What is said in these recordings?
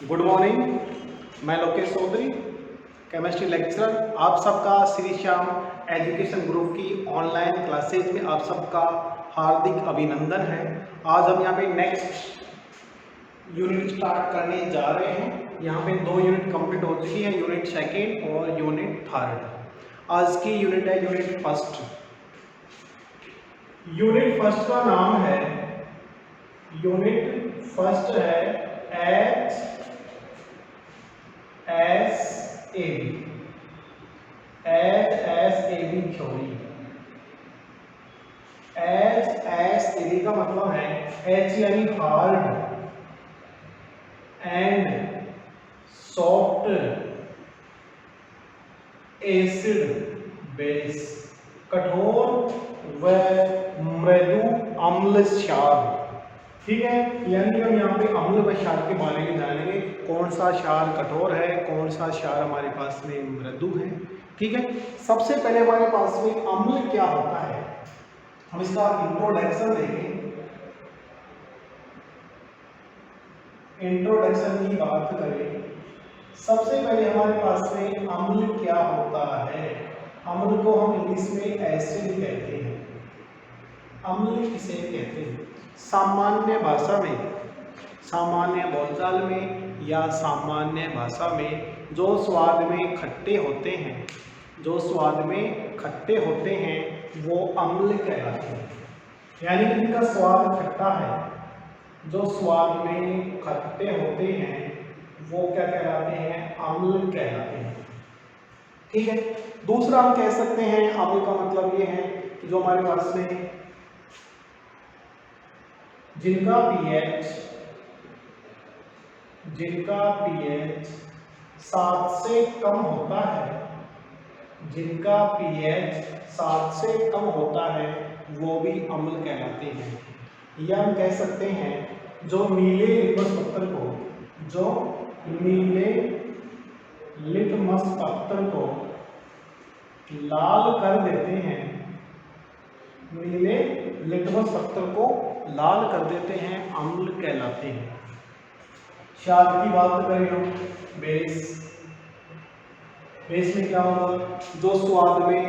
Good morning. मैं Lokesh Chaudhary, chemistry lecturer. आप सबका श्री श्याम एजुकेशन ग्रुप की ऑनलाइन क्लासेज में आप सबका हार्दिक अभिनंदन है। आज हम यहाँ पे नेक्स्ट यूनिट स्टार्ट करने जा रहे हैं। यहाँ पे 2 यूनिट कंप्लीट हो चुकी है, यूनिट सेकेंड और यूनिट थर्ड। आज की यूनिट है यूनिट फर्स्ट। यूनिट फर्स्ट का नाम है, यूनिट फर्स्ट है HSAB थ्योरी। HSAB का मतलब है H यानी hard and soft acid base, कठोर व मृदु अम्ल क्षार। ठीक है, यानी हम यहाँ पे अम्ल व क्षार के बारे में जानेंगे। कौन सा क्षार कठोर है, कौन सा क्षार हमारे पास में मृदु है। ठीक है, सबसे पहले हमारे पास में अम्ल क्या होता है, हम इसका इंट्रोडक्शन देखें। इंट्रोडक्शन की बात करें, सबसे पहले हमारे पास में अम्ल क्या होता है। अम्ल को हम इंग्लिश में एसिड कहते हैं। अम्ल किसे कहते हैं? सामान्य भाषा में, सामान्य बोलचाल में या सामान्य भाषा में जो स्वाद में खट्टे होते हैं, जो स्वाद में खट्टे होते हैं वो अम्ल कहलाते हैं। यानी कि इनका स्वाद खट्टा है, जो स्वाद में खट्टे होते हैं वो क्या कहलाते हैं? अम्ल कहलाते हैं। ठीक है, दूसरा हम कह सकते हैं अम्ल का मतलब ये है कि जो हमारे पास में जिनका पीएच 7 से कम होता है, जिनका पीएच 7 से कम होता है वो भी अम्ल कहलाते हैं। या हम कह सकते हैं जो नीले लिटमस पत्थर को, जो नीले लिटमस पत्थर को लाल कर देते हैं, नीले लिटमस पत्थर को लाल कर देते हैं, अम्ल कहलाते हैं। क्षार की बात करें हम, बेस में क्या होगा? जो स्वाद में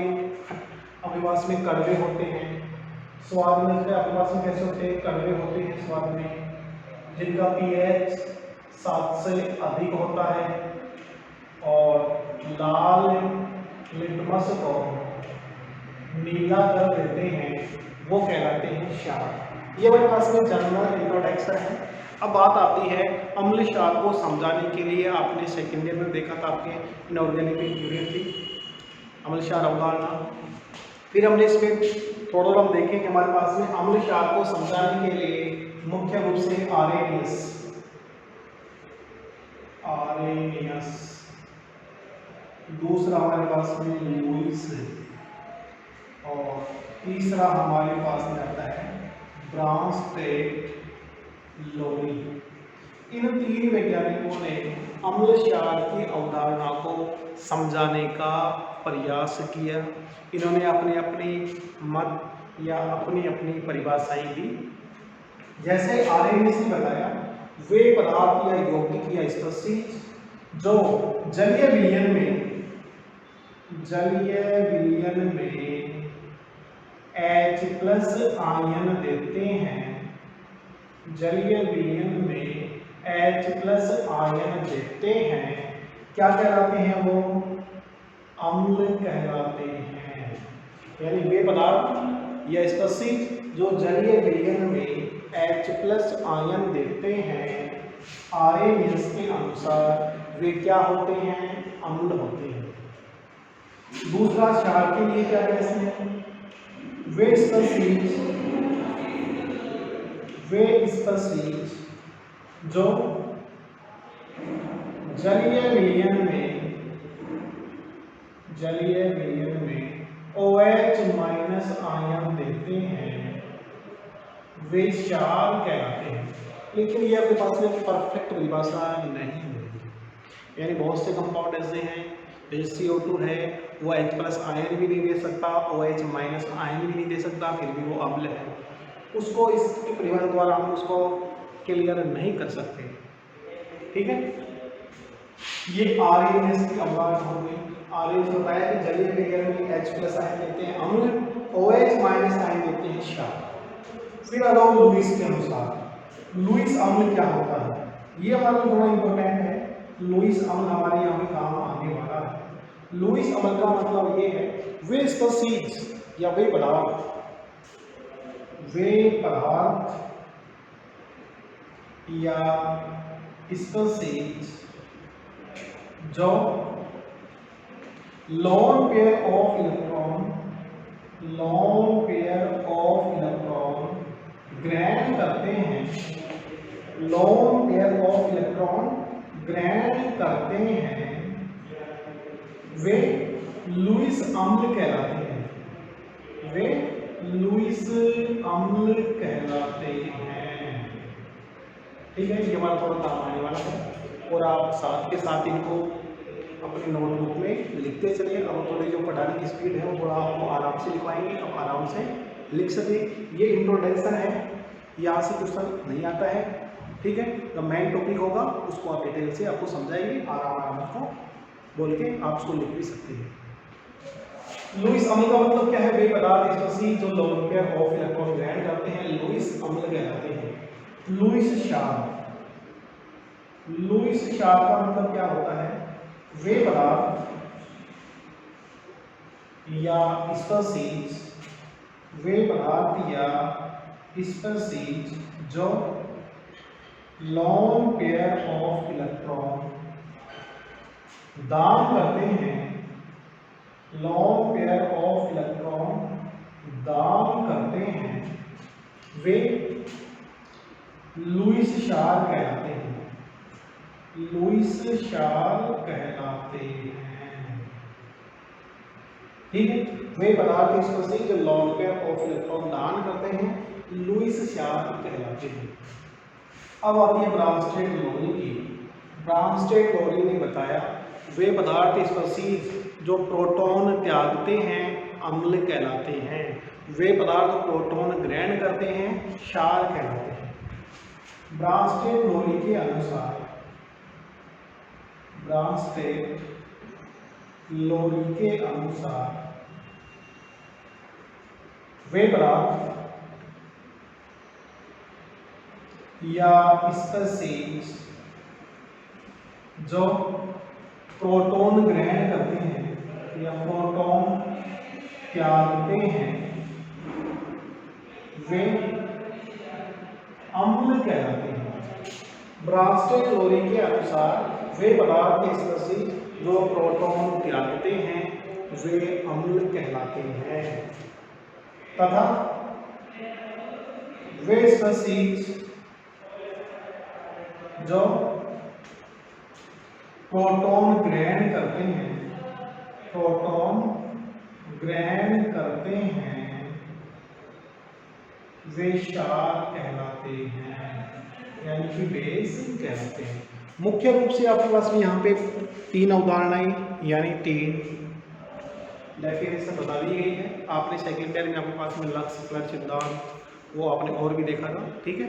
अपने पास में कड़वे होते हैं, स्वाद में अपने पास में कैसे होते हैं? कड़वे होते हैं स्वाद में, जिनका पीएच 7 से अधिक होता है और लाल लिटमस को नीला कर देते हैं, वो कहलाते हैं क्षार। ये हमारे पास में जनरल इंट्रोडक्शन है। अब बात आती है अम्ल क्षार को समझाने के लिए। आपने सेकेंड ईयर में देखा था, आपके इनऑर्गेनिक यूनिट थी अम्ल क्षार अवधारणा। फिर हमने इसमें थोड़ा हम देखें कि हमारे पास में अम्ल क्षार को समझाने के लिए मुख्य रूप से आरेनियस, दूसरा हमारे पास में लुईस और तीसरा हमारे पास में आता है ब्रांस्टेड लोरी। इन 3 वैज्ञानिकों ने अम्ल क्षार की अवधारणा को समझाने का प्रयास किया। इन्होंने अपने अपने मत या अपनी अपनी परिभाषाएं दी। जैसे आर्यनियस ने बताया, वे पदार्थ या यौगिक या स्पीशीज जो जलीय विलयन में H+ आयन देते हैं, जलीय विलयन में H+ आयन देते हैं, क्या कहलाते हैं? वो अम्ल कहलाते हैं। यानी वे पदार्थ या स्पीशीज जो जलीय विलयन में H+ आयन देते हैं, आर्यनियस के अनुसार वे क्या होते हैं? अम्ल होते हैं। दूसरा, क्षार के लिए क्या कहते हैं? वे स्पीशीज जो जलीय विलयन में OH- आयन देते हैं, वे क्षार कहलाते हैं। लेकिन ये अपने पास में परफेक्ट परिभाषा नहीं है। यानी बहुत से कंपाउंड ऐसे हैं, जैसे CO2 है, वो H+ आयन भी नहीं दे सकता, OH- आयन भी नहीं दे सकता, फिर भी वो अम्ल है। उसको इसकी परिभाषा द्वारा हम उसको क्लियर नहीं कर सकते। ठीक है। ये RaNH की अम्लता हो गई। RH बताया कि जलीय विज्ञान में H+ आयन देते हैं अम्ल, OH- आयन देते हैं क्षार। फिर अगर लुईस के अनुसार लुईस अम्ल क्या होता है, ये हमारे लिए थोड़ा इंपॉर्टेंट है। लुईस अम्ल हमारे यहाँ पे काम आने वाला है। लुईस अम्ल का मतलब ये है वे स्पीशीज या वे पदार्थ या स्पीशीज जो लोन पेयर ऑफ इलेक्ट्रॉन ग्रहण करते हैं, लोन पेयर ऑफ इलेक्ट्रॉन ग्रहण करते हैं, वे लुईस अम्ल कहलाते हैं। वे लुईस अम्ल कहलाते हैं। ठीक है, ये हमारा थोड़ा काम आने वाला है और आप साथ के साथ इनको अपनी नोटबुक में लिखते चलिए। अब थोड़ी जो पढ़ाने की स्पीड है वो थोड़ा आपको आराम से लिखवाएंगे, आप आराम से लिख सके। ये इंट्रोडक्शन है, यहाँ से क्वेश्चन नहीं आता है। ठीक है, जो मेन टॉपिक होगा उसको आप डिटेल से आपको समझाएंगे, आराम को बोल के आप उसको लिख भी सकते हैं। लुईस अम्ल का मतलब क्या है, वे पदार्थ स्पीशीज जो लोन पेयर ऑफ इलेक्ट्रॉन ग्रहण करते हैं लुईस अम्ल कहलाते हैं। लुईस क्षार का मतलब क्या होता है, वे पदार्थ या स्पीशीज जो लोन पेयर ऑफ इलेक्ट्रॉन दान करते हैं, वे लुईस क्षार कहलाते हैं। ठीक है, वे पदार्थ स्पीशीज जो लोन पेयर ऑफ इलेक्ट्रॉन दान करते हैं लुईस क्षार कहलाते हैं। अब आती है ब्रांस्टेड लोरी की। ब्रांस्टेड लोरी ने बताया वे पदार्थ स्पीशीज जो प्रोटॉन त्यागते हैं अम्ल कहलाते हैं, वे पदार्थ प्रोटॉन ग्रहण करते हैं क्षार कहलाते हैं। ब्रांस्टेड लोरी के अनुसार वे पदार्थ या स्पीशीज जो प्रोटॉन ग्रहण करते हैं या प्रोटॉन त्यागते हैं वे अम्ल कहलाते हैं। ब्रांस्टेड लोरी के अनुसार वे पदार्थ स्पीशीज जो प्रोटॉन त्यागते हैं वे अम्ल कहलाते हैं, तथा वे स्पीशीज जो प्रोटॉन ग्रहण करते हैं वे क्षार कहलाते हैं, यानी कि बेस कहलाते हैं। मुख्य रूप से आपके पास में यहाँ पे 3 अवधारणाएं यानी 3 डेफिनेशन बता दी गई है। आपने सेकेंड ईयर में आपके पास में लक्ष्य, फलन, सिद्धांत वो आपने और भी देखा था। ठीक है,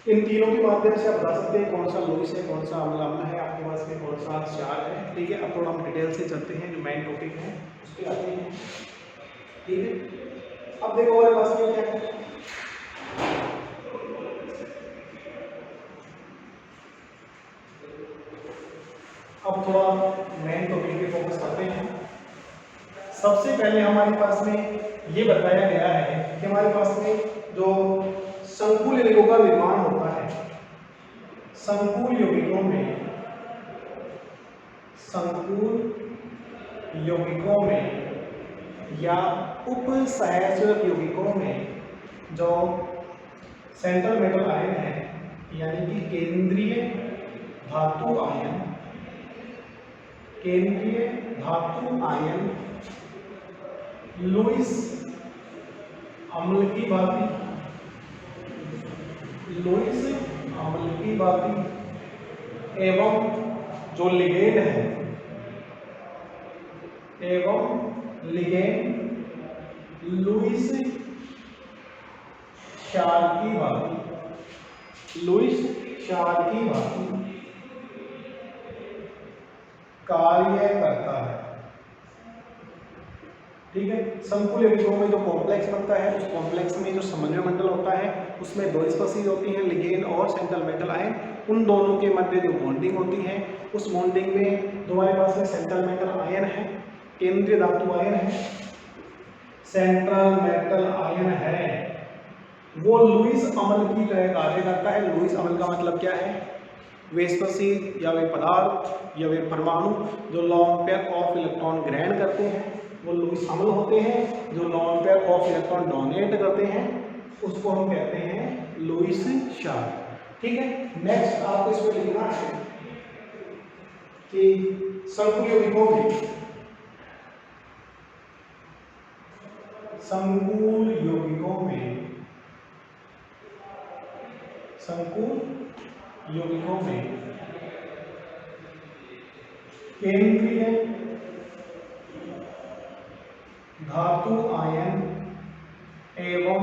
इन तीनों के माध्यम से आप बता सकते हैं कौन सा लुईस है, कौन सा अम्ल है आपके पास में, कौन सा क्षार है। ठीक है, अब थोड़ा हम डिटेल से चलते हैं, जो मेन टॉपिक है उस पर आते हैं। ठीक है, अब देखो हमारे पास में क्या है, अब थोड़ा मेन टॉपिक पे फोकस करते हैं। सबसे पहले हमारे पास में ये बताया गया है कि हमारे पास में जो संकुल यौगिकों का निर्माण होता है, संकुल यौगिकों में या उपसहचर यौगिकों में जो सेंट्रल मेटल आयन है यानी कि केंद्रीय धातु आयन लुईस अम्ल की भांति एवं जो लिगेंड है लुईस क्षार की भांति क्षार की भांति कार्य करता है। ठीक है, संकुल यौगिकों में जो कॉम्प्लेक्स बनता है उस कॉम्प्लेक्स में जो समन्वय मंडल होता है उसमें दो स्पीशीज होती हैं, लिगेंड और सेंट्रल मेटल आयन। उन दोनों के मध्य जो बॉन्डिंग होती है उस बॉन्डिंग में हमारे पास में सेंट्रल मेटल आयन है, केंद्रीय धातु आयन है, सेंट्रल मेटल आयन है, वो लुईस अम्ल की तरह कार्य करता है। लुईस अम्ल का मतलब क्या है? वे स्पीशीज या वे पदार्थ या वे परमाणु जो लॉन्ग पेयर ऑफ इलेक्ट्रॉन ग्रहण करते हैं वो लुईस अम्ल होते हैं। जो long pair of electron donate करते हैं उसको हम कहते हैं लुईस क्षार। ठीक है, नेक्स्ट आपको इसमें लिखना है कि संकुल यौगिकों में संकुल यौगिकों में केंद्रीय धातु आयन एवं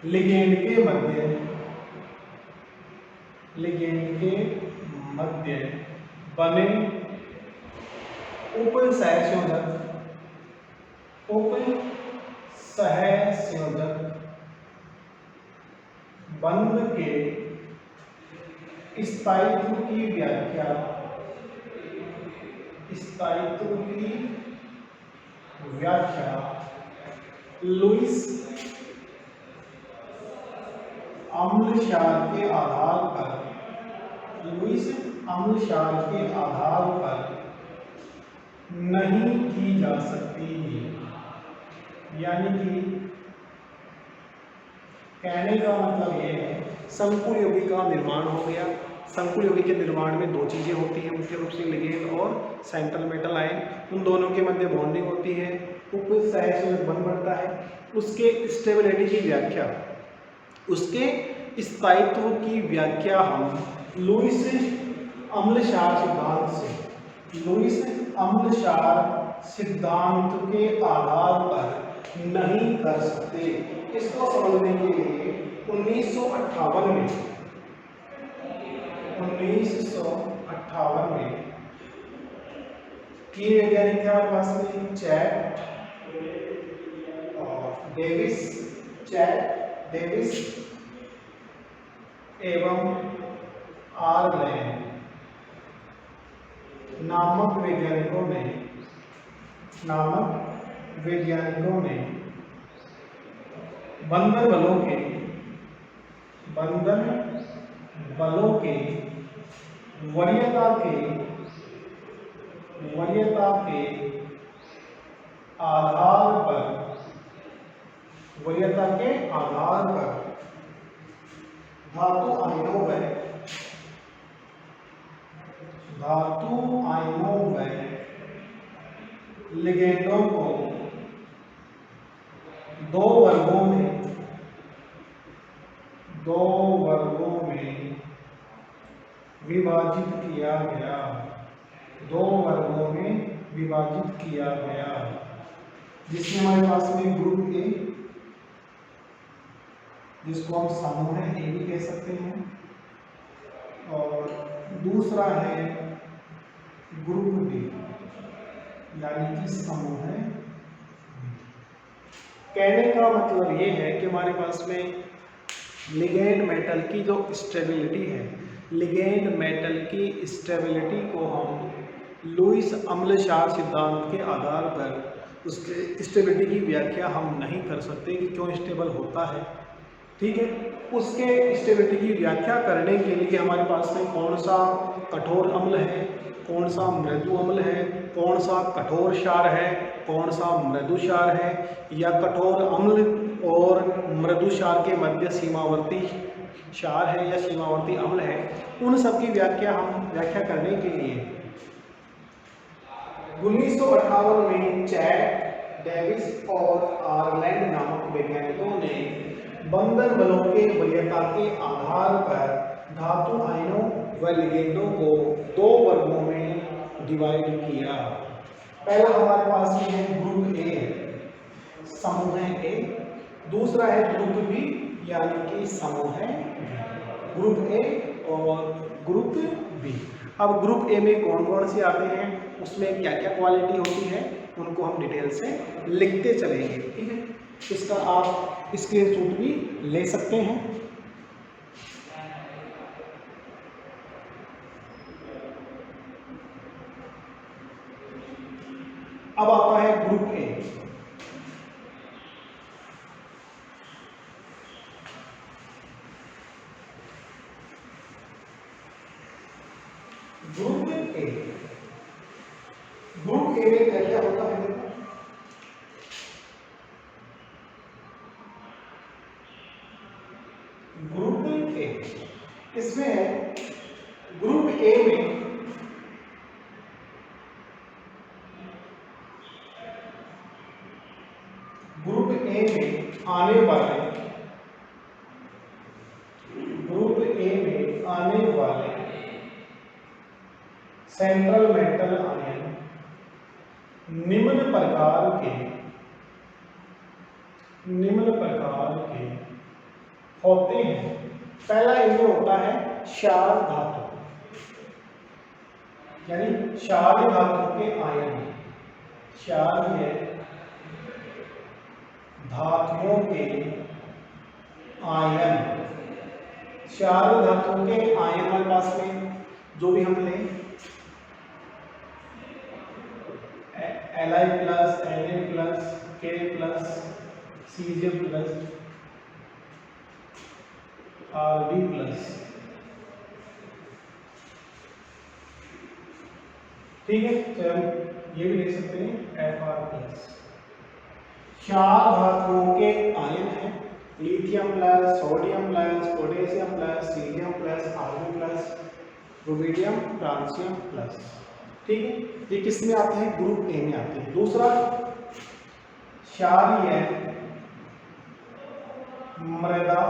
लिगेंड के मध्य बने उपसहसंयोजक बंध के स्थायित्व की व्याख्या लुईस अम्ल क्षार के आधार पर नहीं की जा सकती। यानी कि कहने का मतलब ये है संकुल यौगिक का निर्माण हो गया। संकुल यौगिक के निर्माण में दो चीजें होती हैं मुख्य रूप से, लिगेंड और सेंट्रल मेटल आयन। उन दोनों के मध्य बॉन्डिंग होती है, उपसहसंयोजक बंध बनता है। उसके स्टेबिलिटी की व्याख्या, उसके स्थायित्व की व्याख्या हम लुईस अम्ल सिद्धांत के आधार पर नहीं कर सकते। इसको समझने के लिए 1958 में तीन वैज्ञानिक थे हमारे पास में, डेविस एवं आर्लैंड नामक वैज्ञानिकों ने बंधन बलों के वरीयता के आधार पर धातु आयनों व लिगेंडों को दो वर्गों में विभाजित किया गया। जिसमें हमारे पास में ग्रुप ए, जिसको हम समूह ए भी कह सकते हैं, और दूसरा है ग्रुप बी यानी कि समूह है। कहने का मतलब ये है कि हमारे पास में लिगेंड मेटल की जो स्टेबिलिटी है, लिगेंड मेटल की स्टेबिलिटी को हम लुईस अम्ल क्षार सिद्धांत के आधार पर उसके स्टेबिलिटी की व्याख्या हम नहीं कर सकते कि क्यों स्टेबल होता है। ठीक है, उसके स्टेबिलिटी की व्याख्या करने के लिए हमारे पास में कौन सा कठोर अम्ल है, कौन सा मृदु अम्ल है, कौन सा कठोर क्षार है, कौन सा मृदु क्षार है, या कठोर अम्ल और मृदु क्षार के मध्य सीमावर्ती क्षार है या सीमावर्ती अम्ल है, उन सब की व्याख्या करने के लिए 1958 में डेविस और आर्लैंड नामक वैज्ञानिकों ने बंधन बलों के वरीयता के आधार पर धातु आयनों व लिगेंडों को दो वर्गों में डिवाइड किया। पहला हमारे पास में है ग्रुप ए, समूह ए, दूसरा है ग्रुप बी यानी कि समूह ग्रुप ए और ग्रुप बी। अब ग्रुप ए में कौन कौन से आते हैं, उसमें क्या क्या क्वालिटी होती है, उनको हम डिटेल से लिखते चलेंगे। ठीक है, इसका आप स्क्रीनशॉट भी ले सकते हैं। अब आता है group A. Group A, group A में क्या क्या होता है? ग्रुप ए, इसमें ग्रुप ए में ग्रुप ए में आने वाले, ग्रुप ए में आने वाले सेंट्रल मेटल आयन निम्न प्रकार के होते हैं। पहला इनमें होता है क्षार धातु, यानी क्षार धातु के आयन, क्षारीय धातुओं के आयन, क्षार धातुओं के आयन हमारे पास में जो भी हम लें, Li plus, Na plus, K plus, Cj plus, Rd plus. ठीक है, तो हम ये भी ले सकते हैं Fr प्लस। क्षार धातुओं के आयन है lithium plus, sodium plus, potassium plus, cerium plus, argon plus, rubidium, francium plus. ठीक है, ये किस में आते हैं? ग्रुप ए में आते हैं। दूसरा क्षारीय मृदा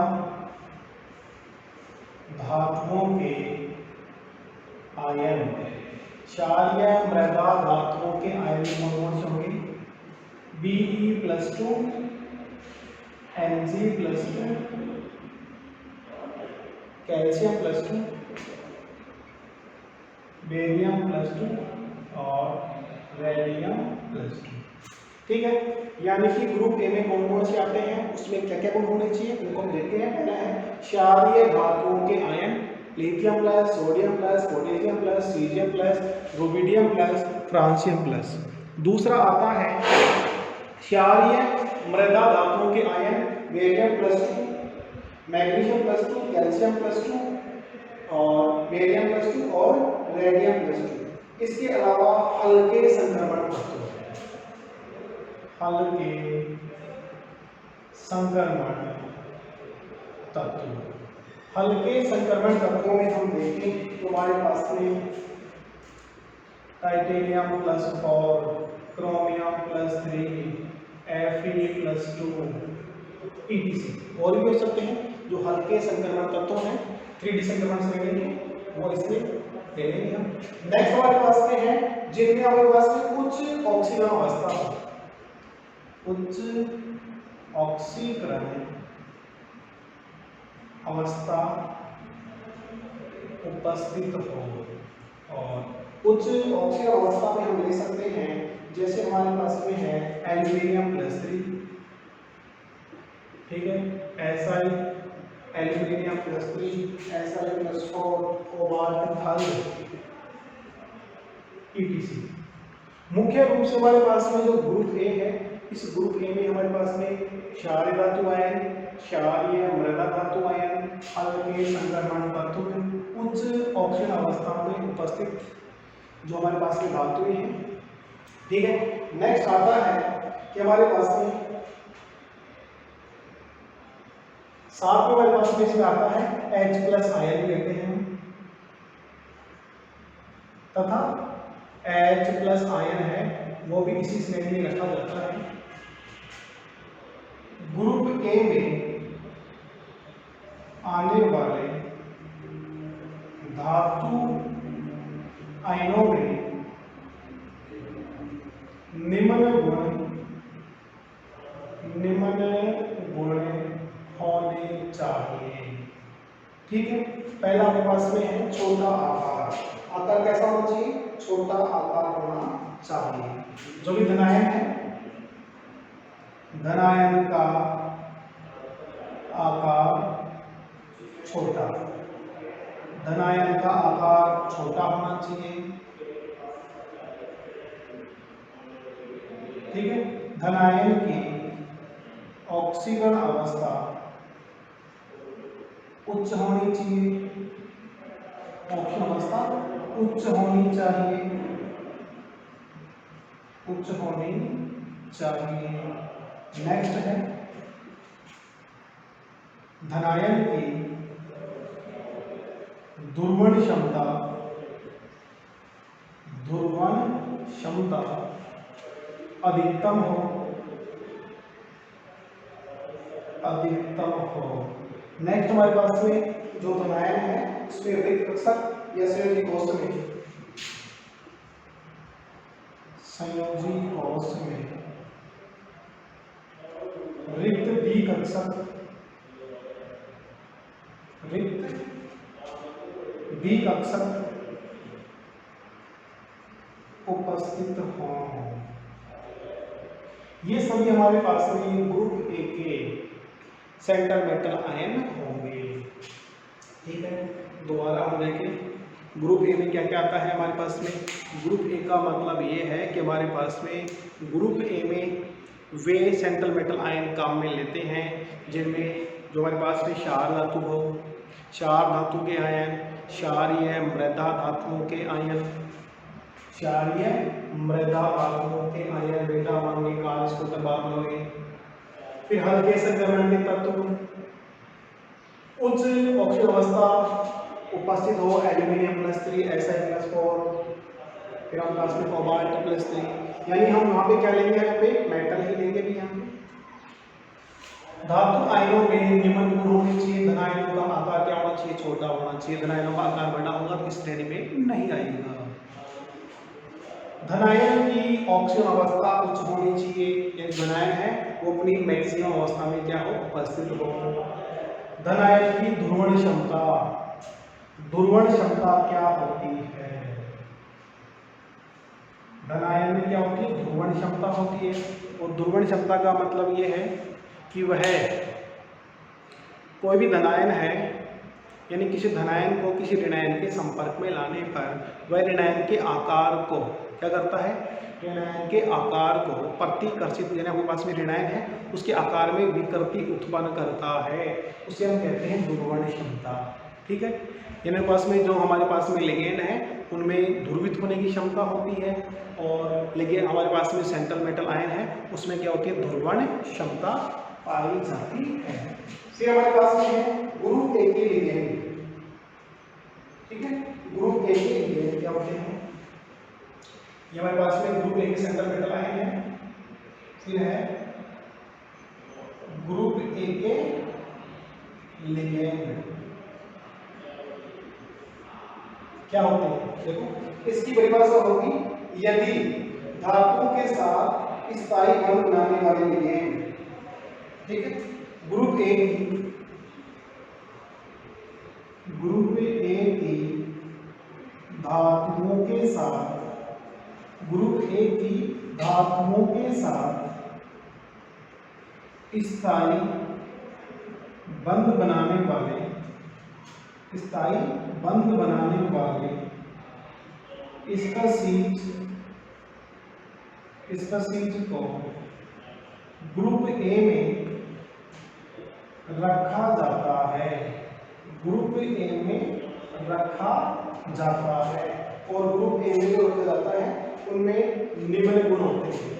धातुओं के आयन, क्षारीय मृदा धातुओं के आयन कौन से होंगे? Be plus 2, Mg plus 2, calcium plus 2, barium plus 2 और रेडियम प्लस 2। ठीक है, यानी कि ग्रुप ए में कौन कौन से आते हैं, उसमें क्या क्या गुण होने चाहिए, उनको हम देखते हैं। पहला है क्षारीय धातुओं के ion lithium plus, sodium plus, potassium plus, caesium plus, rubidium plus, francium plus. दूसरा आता है क्षारीय मृदा धातुओं के ion barium plus 2, magnesium plus 2, calcium plus 2 और बेरियम प्लस 2 और रेडियम प्लस 2। इसके अलावा हल्के संक्रमण तत्व, हल्के संक्रमण तत्व, हल्के संक्रमण तत्वों में हम देखें तो हमारे पास में titanium plus 4, chromium plus 3, Fe plus 2, etc। और भी हो सकते हैं जो हल्के संक्रमण तत्व हैं। 3D संक्रमण से लेंगे वो इसमें ले लेंगे हम। नेक्स्ट हमारे पास में है जिनमें हमारे पास में उच्च ऑक्सीकरण अवस्था हो, उच्च ऑक्सीकरण अवस्था उपस्थित हो। और उच्च ऑक्सीकरण अवस्था में हम ले सकते हैं जैसे हमारे पास में है एल्यूमिनियम प्लस 3, ठीक है, SI, aluminium plus 3, SI plus 4, cobalt, थल, etc। मुख्य रूप से हमारे पास में जो ग्रुप ए है, इस ग्रुप ए में हमारे पास में क्षारीय धातु आयन, क्षारीय मृदा धातु आयन, हल्के संक्रमण तत्व, उच्च ऑक्सीजन अवस्था में उपस्थित जो हमारे पास में धातुएं हैं। ठीक है, नेक्स्ट आता है कि हमारे पास में साथ में हमारे पास में इसमें आता है H प्लस आयन लेते हैं हम, तथा H प्लस आयन है वो भी इसी श्रेणी में रखा जाता है। ग्रुप ए में आने वाले धातु आयनों में निम्न गुण होने चाहिए। ठीक है, पहला आपके पास में है छोटा आकार। आकार कैसा होना चाहिए? छोटा आकार होना चाहिए। जो भी धनायन है, धनायन का आकार छोटा, धनायन का आकार छोटा होना चाहिए। ठीक है। धनायन की ऑक्सीकरण अवस्था उच्च होनी चाहिए, ऑक्सीकरण अवस्था उच्च होनी चाहिए, उच्च होनी चाहिए। नेक्स्ट है धनायन की ध्रुवण क्षमता, ध्रुवण क्षमता अधिकतम हो, अधिकतम हो। नेक्स्ट हमारे पास में जो धनायन है उसमें रिक्त कक्षक या संयोजी कोष में, संयोजी कोष में रिक्त बी कक्षक, रिक्त बी कक्षक उपस्थित हों। ये सभी हमारे पास में ग्रुप ए के सेंटर मेटल आयन होंगे। ठीक है, दोबारा हम देखें ग्रुप ए में क्या क्या आता है हमारे पास में। ग्रुप ए का मतलब ये है कि हमारे पास में ग्रुप ए में वे सेंट्रल मेटल आयन काम में लेते हैं जिनमें जो हमारे पास में क्षार धातु हो, क्षार धातु के आयन, क्षारीय मृदा धातुओं के आयन, क्षारीय मृदा धातुओं के आयन, बेटा मांगेगा इसको तबाह करोगे। फिर हल्के संक्रमण के तत्व, उच्च ऑक्सीजन अवस्था उपस्थित हो, एल्यूमिनियम +3, Si +4, फिर हम पास में कोबाल्ट +3, यानी हम वहाँ पे क्या लेंगे, यहाँ पे मेटल ही लेंगे भी। यहाँ पे धातु आयनों में निम्न गुण होने चाहिए। धनायनों का आकार क्या होना चाहिए? छोटा होना चाहिए। धनायनों का आकार बड़ा होगा तो इस श्रेणी में नहीं आएगा। धनायन की ऑक्सीजन अवस्था उच्च होनी चाहिए। एक धनायन है वो अपनी मैक्सिमम अवस्था में क्या हो? उपस्थित हो। धनायन की ध्रुवण क्षमता, ध्रुवण क्षमता क्या होती है? धनायन में क्या होती है? ध्रुवण क्षमता होती है। और ध्रुवण क्षमता का मतलब ये है कि वह कोई भी धनायन है, यानी किसी धनायन को किसी ऋणायन के संपर्क में लाने पर वह ऋणायन के आकार को क्या करता है? ऋणायन के आकार को प्रतिकर्षित, यानी आपके पास में ऋणायन है उसके आकार में विकृति उत्पन्न करता है, उसे हम कहते हैं ध्रुवण क्षमता। ठीक है, यानी पास में जो हमारे पास में लिगेंड है उनमें ध्रुवित होने की क्षमता होती है, और लिगेंड हमारे पास में सेंट्रल मेटल आयन है उसमें क्या होती है? ध्रुवण क्षमता पाई जाती है। फिर हमारे पास में है ग्रुप ए के लिगेंड। ठीक है, ग्रुप ए के लिगेंड क्या होते हैं? ये हमारे पास में ग्रुप ए के सेंट्रल मेटल आयन है। फिर है ग्रुप ए के लिगेंड क्या होते हैं? देखो इसकी परिभाषा होगी, यदि धातु के साथ स्थायी बंध बनाने वाले लिगेंड, ठीक है, ग्रुप ए की धातुओं के साथ, ग्रुप ए की धातुओं के साथ स्थायी बंध बनाने वाले, स्थायी बंध बनाने वाले स्पीशीज को ग्रुप ए में रखा जाता है, ग्रुप ए में रखा जाता है। और ग्रुप ए में जो रखा जाता है उनमें निम्न गुण होते हैं।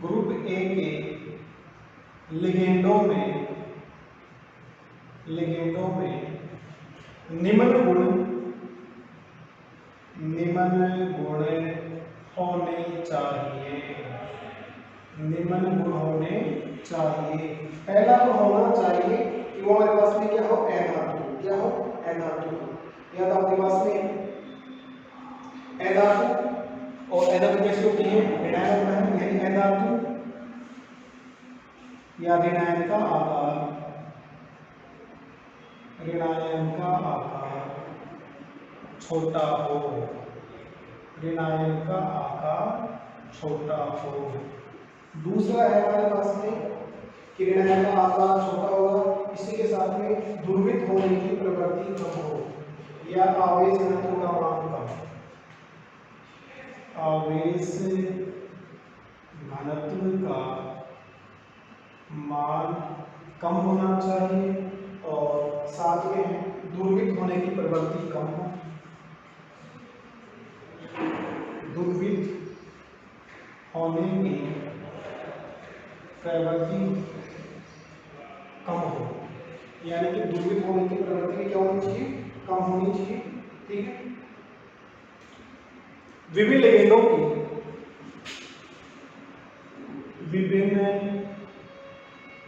ग्रुप ए के लिगेंडों में निम्न गुण होने चाहिए, निम्न गुण होने चाहिए। पहला गुण होना चाहिए कि वो हमारे पास में क्या हो? ए धातु, क्या हो? ए धातु। या तो आपके पास में ए धातु, और ए धातु कैसी होती है? ऋणायन होता है, यानी ए धातु या ऋणायन का आकार छोटा हो, ऋणायन का आकार छोटा हो। दूसरा है हमारे पास में कि ऋणायन का आकार छोटा होगा, इसी के साथ में ध्रुवित होने की प्रवृत्ति कम हो या आवेश घनत्व का मान कम, आवेश घनत्व का मान कम होना चाहिए और साथ में ध्रुवित होने की प्रवृत्ति कम हो, ध्रुवित होने की प्रवृत्ति कम हो, यानी कि ध्रुवित होने की प्रवृत्ति क्या होनी चाहिए, कम होनी चाहिए। ठीक है, विभिन्न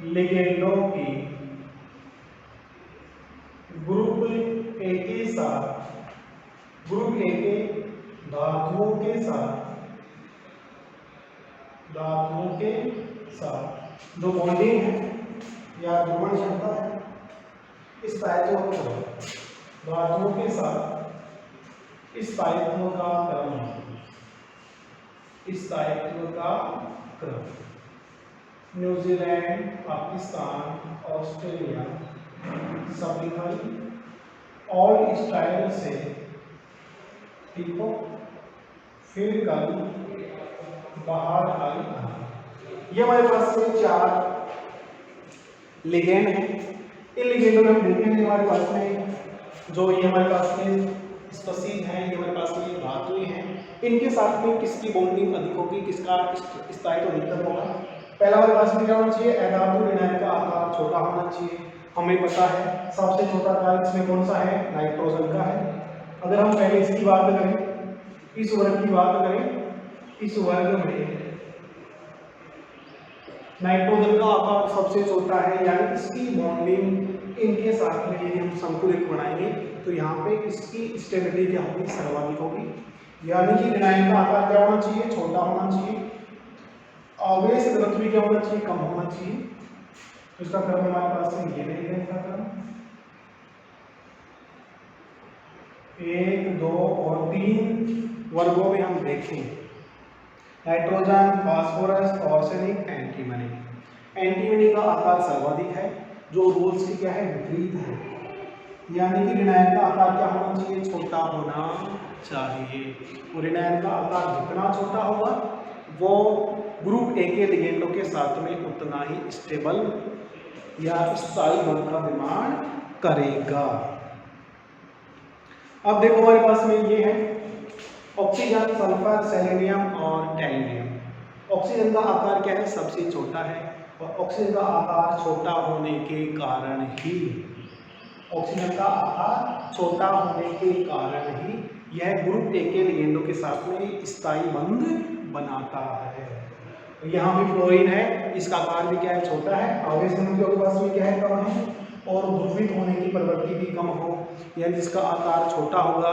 लिगेंडों की ग्रुप ए के साथ, ग्रुप ए के धातुओं के साथ जो बॉन्डिंग है या ध्रुवण क्षमता है, इस स्थायित्व धातुओं के साथ स्थायित्व का क्रम न्यूजीलैंड, पाकिस्तान, ऑस्ट्रेलिया, सफिकल और स्टाइल से ठीक हो, फिर कल बाहर आई। ये हमारे पास में 4 लिगेंड हैं। इन लिगेंडों में हम देखेंगे हमारे पास में जो ये हमारे पास में स्पसीज हैं, ये हमारे पास में धातुएं हैं, इनके साथ में किसकी बॉन्डिंग अधिक होगी, किसका स्थायित्व अधिकतम होगा। पहला हमारे पास में क्या होना चाहिए, अधातु ऋणायन का आकार छोटा होना चाहिए। हमें पता है सबसे छोटा आकार इसमें कौन सा है, नाइट्रोजन का है। अगर हम पहले इसकी बात करें, इस वर्ग की बात करें, इस वर्ग में नाइट्रोजन का आकार सबसे छोटा है, यानी इसकी बॉन्डिंग इनके साथ में यदि हम संतुलित बनाएंगे तो यहाँ पे इसकी स्टेबिलिटी क्या होगी, सर्वाधिक होगी। यानी कि ऋणायन का आकार क्या होना चाहिए, छोटा होना चाहिए। आवेश घनत्व क्या होना चाहिए, कम होना चाहिए। इसका क्रम हमारे पास में ये रहेगा, इसका क्रम 1, 2 और 3 वर्गों में हम देखें, nitrogen, phosphorus, arsenic, antimony. Antimony का आकार सर्वाधिक है, जो रूल्स की क्या है, विपरीत है। यानी कि ऋणायन का आकार क्या होना चाहिए, छोटा होना चाहिए। और ऋणायन का आकार जितना छोटा होगा वो ग्रुप ए के लिगेंडों के साथ में उतना ही स्टेबल या स्थायी बंध का निर्माण करेगा। अब देखो हमारे पास में ये है ऑक्सीजन, सल्फर, सेलेनियम और टैलियम। ऑक्सीजन का आकार क्या है, सबसे छोटा है, और ऑक्सीजन का आकार छोटा होने के कारण ही, ऑक्सीजन का आकार छोटा होने के कारण ही यह ग्रुप ए के लिगेंडों के साथ में स्थायी बंध बनाता है। यहाँ भी फ्लोरीन है, इसका आकार भी क्या है, छोटा है। आवेश घनत्व के पास में क्या है, कम है, और ध्रुवित होने की प्रवृत्ति भी कम हो, यानी जिसका आकार छोटा होगा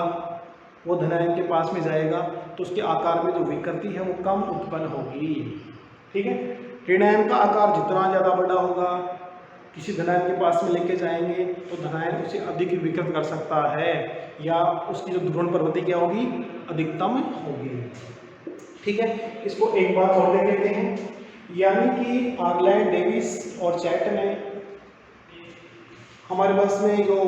वो धनायन के पास में जाएगा तो उसके आकार में जो विकृति है वो कम उत्पन्न होगी। ठीक है, ऋणायन का आकार जितना ज़्यादा बड़ा होगा, किसी धनायन के पास में लेके जाएंगे तो धनायन उसे अधिक विकृत कर सकता है, या उसकी जो ध्रुवण प्रवृत्ति क्या होगी, अधिकतम होगी। ठीक है, इसको एक बार और देख लेते हैं। यानी कि आर्लैंड, डेविस और चैट ने हमारे पास में जो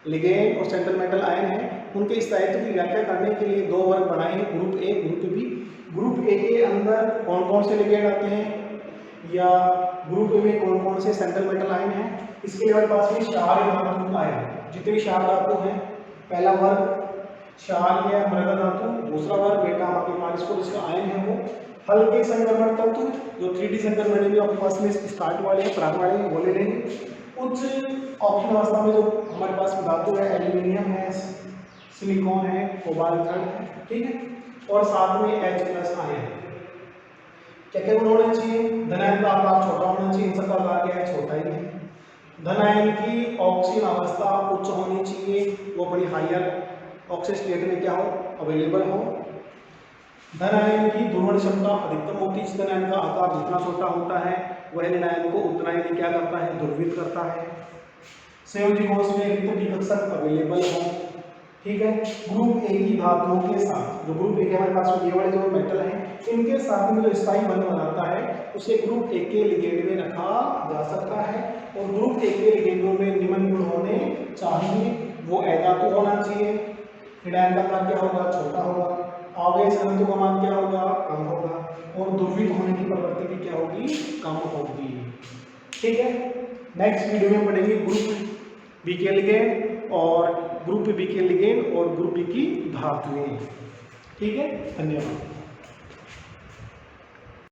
लिगेंड और सेंट्रल मेटल आयन है उनके स्थायित्व की व्याख्या करने के लिए 2 वर्ग बनाए हैं, group A, group B. Group A के अंदर कौन कौन से लिगेंड आते हैं, या ग्रुप ए में कौन कौन से सेंट्रल मेटल आयन हैं। इसके लिए हमारे पास में क्षार धातु आयन, जितने भी क्षार धातु हैं, पहला वर्ग क्षार या मृदा धातु, दूसरा वर्ग बेटा मार्गीमारिस, जिसका आयन है वो हल्के संक्रमण तत्व, जो 3D संक्रमण में आपके पास में स्टार्ट वाले हैं, प्रारंभ वाले हैं, वो ले लेंगे। उच्च ऑप्शन अवस्था में जो हमारे पास में धातु है, एल्यूमिनियम है, सिलिकॉन है, कोबाल्ट है। ठीक है, और साथ में H+ आयन। क्या क्या गुण होने चाहिए, धनायन का आकार छोटा होना चाहिए, इन सबका आकार क्या है, छोटा ही है। धनायन की ऑक्सीजन अवस्था उच्च होनी चाहिए, वो बड़ी हायर ऑक्सीजन स्टेट में क्या हो, अवेलेबल हो। धन आयन की ध्रुवण क्षमता अधिकतम होती है। इस धन आयन का आकार जितना छोटा होता है वह ऋण आयन को उतना ही क्या करता है, ध्रुवित करता है। संयोजी कोष में रिक्त विकर्षक अवेलेबल हो, ठीक है। ग्रुप ए की धातुओं के साथ, जो ग्रुप ए के हमारे पास ये वाले जो मेटल हैं इनके साथ में जो स्थायी बंध बनाता है उसे ग्रुप ए के लिगेंड में रखा जा सकता है। और ग्रुप ए के लिगेंडों में निम्न गुण होने चाहिए। वो अधातु होना चाहिए, ऋण आयन का आकार क्या होगा, छोटा होगा, आवेश घनत्व का मान क्या होगा, कम होगा, और ध्रुवित होने की प्रवृत्ति भी क्या होगी, कम होगी। ठीक है, नेक्स्ट वीडियो में पढ़ेंगे ग्रुप बी के लिगेंड और ग्रुप बी के लिगेंड और ग्रुप बी की धातुएं। ठीक है, धन्यवाद।